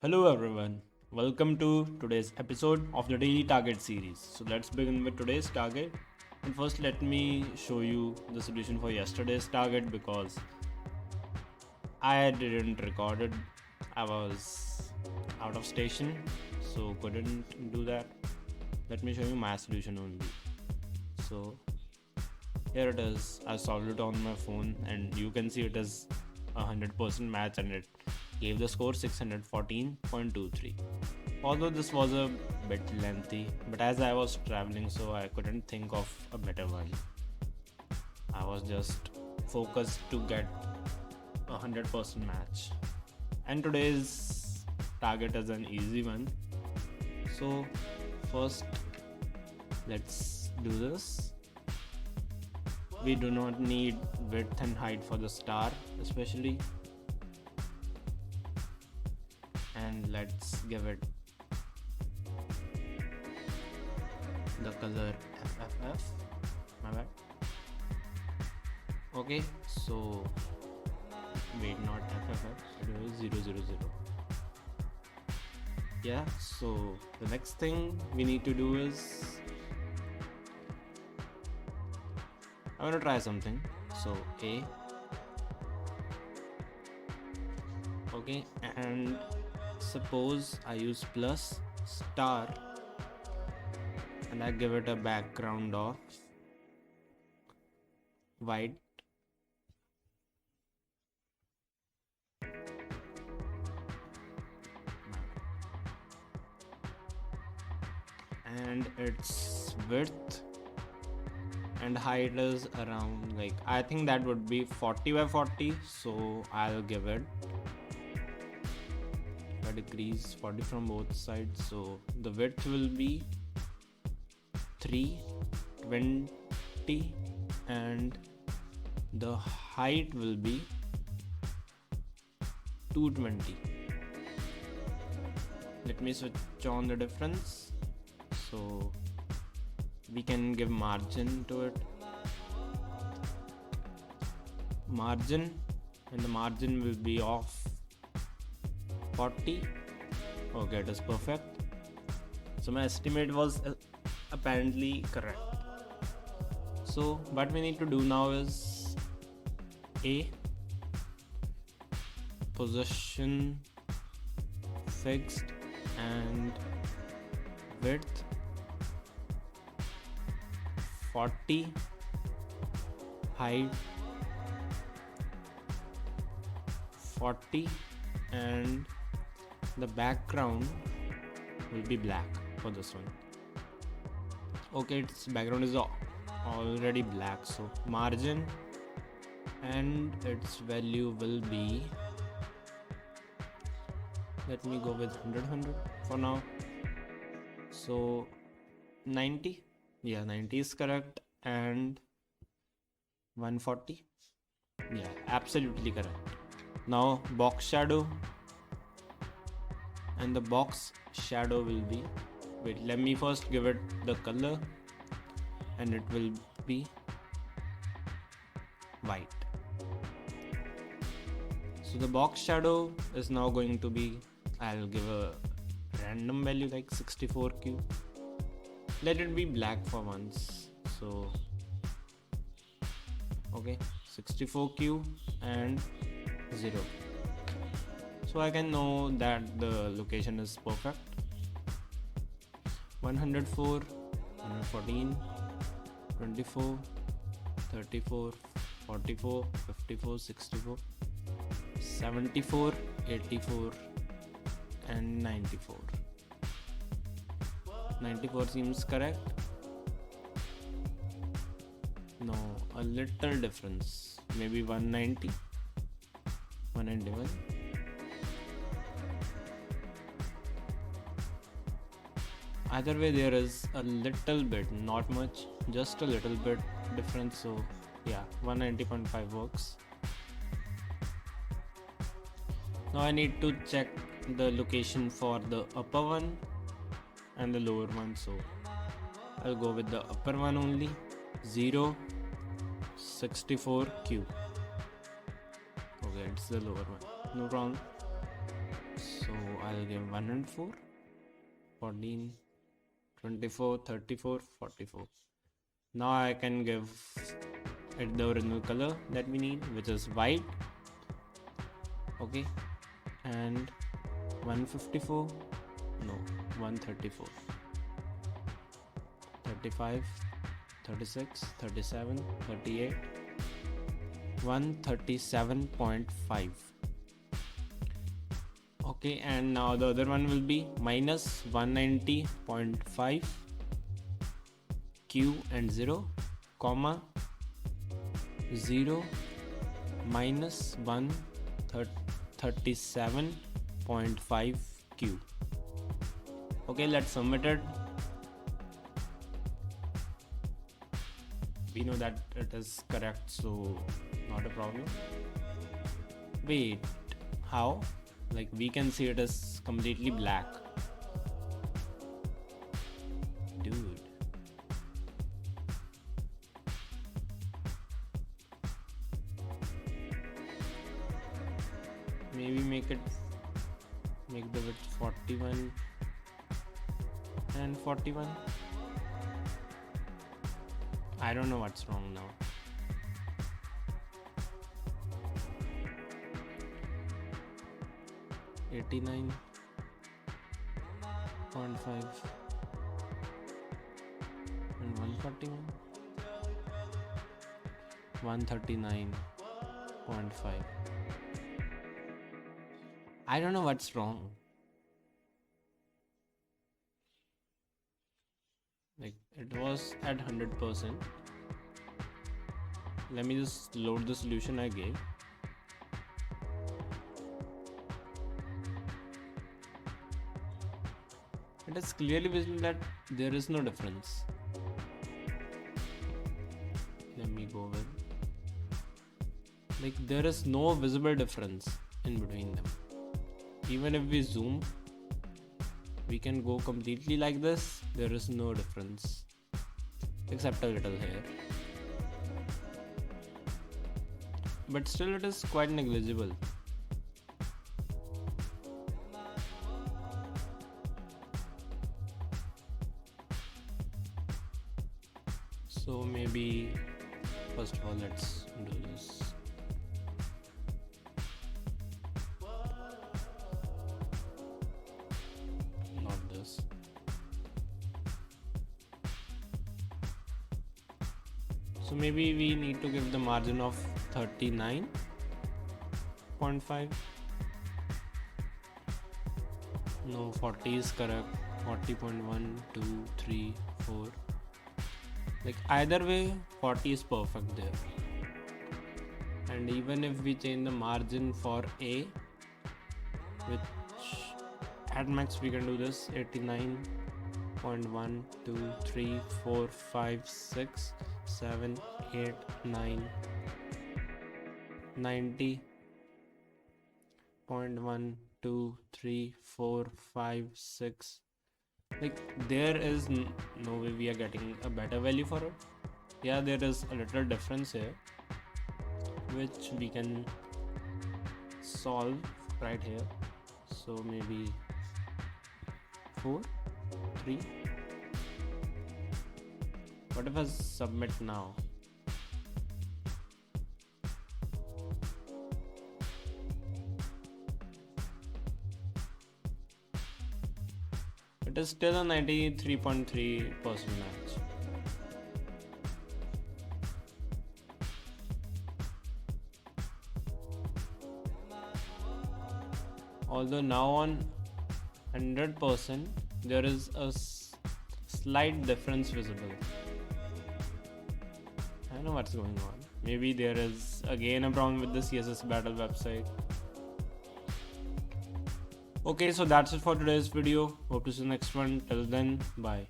Hello everyone, welcome to today's episode of the Daily Target series. So let's begin with today's target. And first, let me show you the solution for yesterday's target because I didn't record it. I was out of station, so couldn't do that. Let me show you my solution only. So here it is. I solved it on my phone, and you can see it is 100% match, and it gave the score 614.23. Although this was a bit lengthy, but as I was traveling, so I couldn't think of a better one. I was just focused to get 100% match. And today's target is an easy one. So, first, let's do this. We do not need width and height for the star, especially. And let's give it the color FFF. My bad. Okay, so wait, not FFF, it was 000. Yeah, so the next thing we need to do is I want to try something. So A. Okay, and suppose I use plus star and I give it a background of white. And its width and height is around, like, I think that would be 40 by 40, so I'll give it a decrease 40 from both sides, so the width will be 320 and the height will be 220. Let me switch on the difference. So we can give margin to it. Margin, and the margin will be of 40. Okay, it is perfect. So my estimate was apparently correct. So what we need to do now is A, position fixed and width 40, height 40, and the background will be black for this one. Okay, its background is already black, so margin and its value will be, let me go with 100 for now. So 90, yeah, 90 is correct, and 140, yeah, absolutely correct. Now box shadow, and the box shadow will be, wait, let me first give it the color, and it will be white. So the box shadow is now going to be, I'll give a random value like 64Q. Let it be black for once. So okay, 64Q and 0. So I can know that the location is perfect. 104, 114, 24, 34, 44, 54, 64, 74, 84 and 94. 94 seems correct. No, a little difference. Maybe 190, 191. Either way, there is a little bit, not much, just a little bit difference. So yeah, 190.5 works. Now I need to check the location for the upper one and the lower one, so I'll go with the upper one only. 0, 64Q. Okay, it's the lower one, no problem. So I'll give 104, 14, 24, 34, 44. Now I can give it the original color that we need, which is white. Okay, and 154, no, 134, 35, 36, 37, 38, 137.5. Okay, and now the other one will be minus 190.5, Q and 0, comma 0, minus 137.5 Q. Okay, let's submit it. We know that it is correct, so not a problem. Wait, how? Like, we can see it is completely black. Dude. Maybe make the width 41 and 41. I don't know what's wrong now. $89.5 and 141, 139.5. I don't know what's wrong. Like, it was at 100%. Let me just load the solution I gave. It is clearly visible that there is no difference. Let me go with, like, there is no visible difference in between them. Even if we zoom, we can go completely like this. There is no difference except a little here, but still it is quite negligible. So maybe first of all, let's do this. Not this. So maybe we need to give the margin of 39.5. No, 40 is correct. 40.1, 2, 3, 4. Like, either way, 40 is perfect there. And even if we change the margin for A, which at max we can do this, 89.1, 2, 3, 4, 5, 6, 7, 8, 9, 90.1, 2, 3, 4, 5, 6. Like, there is no way we are getting a better value for it. Yeah, there is a little difference here, which we can solve right here. So maybe 4, 3. What if I submit now? It is still a 93.3% match. Although now on 100% there is a slight difference visible. I don't know what's going on. Maybe there is again a problem with the CSSBattle website. Okay, so that's it for today's video. Hope to see you next one. Till then, bye.